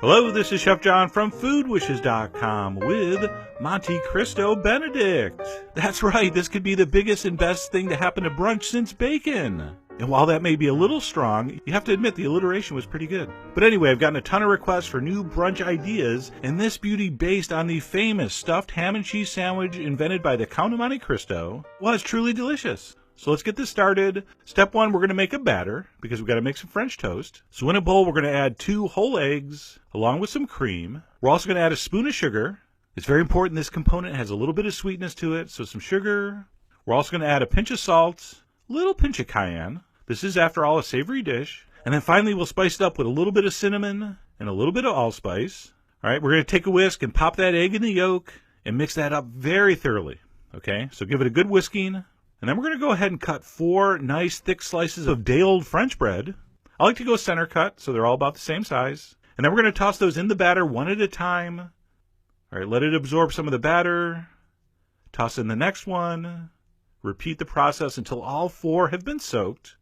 Hello, this is Chef John from FoodWishes.com with Monte Cristo Benedict. That's right, this could be the biggest and best thing to happen to brunch since bacon. And while that may be a little strong, you have to admit the alliteration was pretty good. But anyway, I've gotten a ton of requests for new brunch ideas, and this beauty based on the famous stuffed ham and cheese sandwich invented by the Count of Monte Cristo was truly delicious. So let's get this started. Step one, we're going to make a batter because we've got to make some French toast. So in a bowl, we're going to add 2 whole eggs along with some cream. We're also going to add a spoon of sugar. It's very important this component has a little bit of sweetness to it, so some sugar. We're also going to add a pinch of salt, a little pinch of cayenne. This is, after all, a savory dish. And then finally, we'll spice it up with a little bit of cinnamon and a little bit of allspice. All right, we're going to take a whisk and pop that egg in the yolk and mix that up very thoroughly. Okay, so give it a good whisking. And then we're going to go ahead and cut 4 nice thick slices of day-old French bread. I like to go center cut, so they're all about the same size. And then we're going to toss those in the batter one at a time. All right, let it absorb some of the batter. Toss in the next one. Repeat the process until all 4 have been soaked.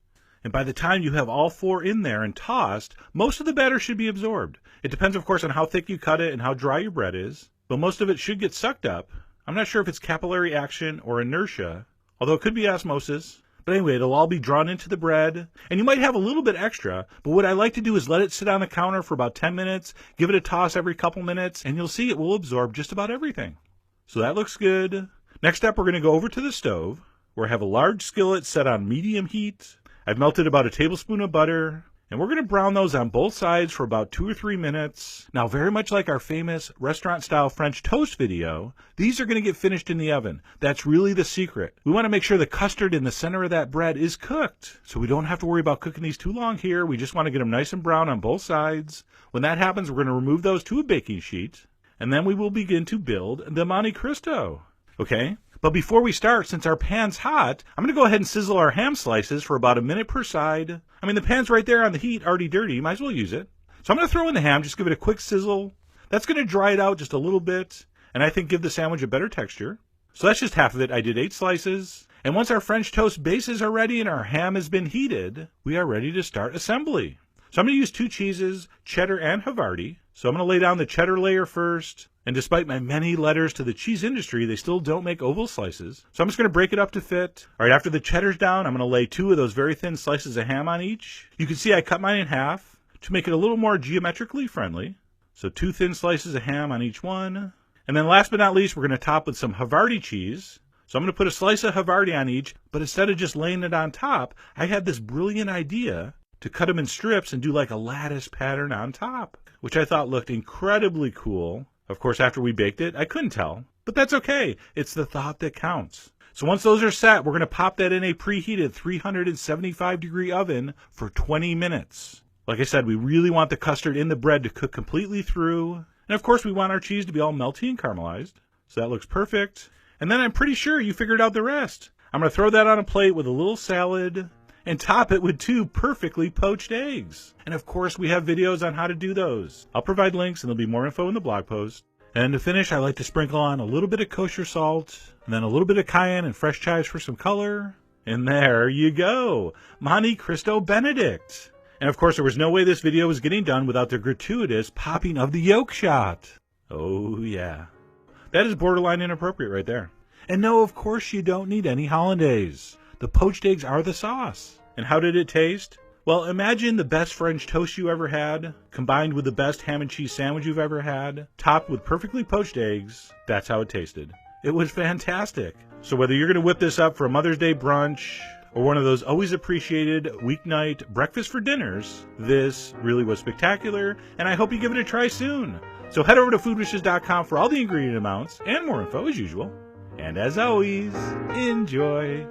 And by the time you have all 4 in there and tossed, most of the batter should be absorbed. It depends, of course, on how thick you cut it and how dry your bread is. But most of it should get sucked up. I'm not sure if it's capillary action or inertia, although it could be osmosis. But anyway, it'll all be drawn into the bread. And you might have a little bit extra, but what I like to do is let it sit on the counter for about 10 minutes, give it a toss every couple minutes, and you'll see it will absorb just about everything. So that looks good. Next up, we're going to go over to the stove, where I have a large skillet set on medium heat. I've melted about a tablespoon of butter, and we're going to brown those on both sides for about 2 or 3 minutes. Now, very much like our famous restaurant-style French toast video, these are going to get finished in the oven. That's really the secret. We want to make sure the custard in the center of that bread is cooked, so we don't have to worry about cooking these too long here. We just want to get them nice and brown on both sides. When that happens, we're going to remove those to a baking sheet, and then we will begin to build the Monte Cristo. Okay? But before we start, since our pan's hot, I'm going to go ahead and sizzle our ham slices for about 1 minute per side. I mean, the pan's right there on the heat, already dirty. You might as well use it. So I'm going to throw in the ham, just give it a quick sizzle. That's going to dry it out just a little bit, and I think give the sandwich a better texture. So that's just half of it. I did 8 slices. And once our French toast bases are ready and our ham has been heated, we are ready to start assembly. So I'm going to use 2 cheeses, cheddar and Havarti. So I'm going to lay down the cheddar layer first. And despite my many letters to the cheese industry, they still don't make oval slices. So I'm just going to break it up to fit. All right, after the cheddar's down, I'm going to lay 2 of those very thin slices of ham on each. You can see I cut mine in half to make it a little more geometrically friendly. So 2 thin slices of ham on each one. And then last but not least, we're going to top with some Havarti cheese. So I'm going to put a slice of Havarti on each, but instead of just laying it on top, I had this brilliant idea to cut them in strips and do like a lattice pattern on top, which I thought looked incredibly cool. Of course, after we baked it, I couldn't tell, but that's okay. It's the thought that counts. So once those are set, we're going to pop that in a preheated 375-degree oven for 20 minutes. Like I said, we really want the custard in the bread to cook completely through. And of course, we want our cheese to be all melty and caramelized. So that looks perfect. And then I'm pretty sure you figured out the rest. I'm going to throw that on a plate with a little salad and top it with 2 perfectly poached eggs. And of course, we have videos on how to do those. I'll provide links and there'll be more info in the blog post. And to finish, I like to sprinkle on a little bit of kosher salt, and then a little bit of cayenne and fresh chives for some color. And there you go, Monte Cristo Benedict. And of course, there was no way this video was getting done without the gratuitous popping of the yolk shot. Oh yeah. That is borderline inappropriate right there. And no, of course you don't need any hollandaise. The poached eggs are the sauce. And how did it taste? Well, imagine the best French toast you ever had, combined with the best ham and cheese sandwich you've ever had, topped with perfectly poached eggs. That's how it tasted. It was fantastic. So whether you're going to whip this up for a Mother's Day brunch, or one of those always appreciated weeknight breakfast for dinners, this really was spectacular, and I hope you give it a try soon. So head over to foodwishes.com for all the ingredient amounts and more info as usual. And as always, enjoy.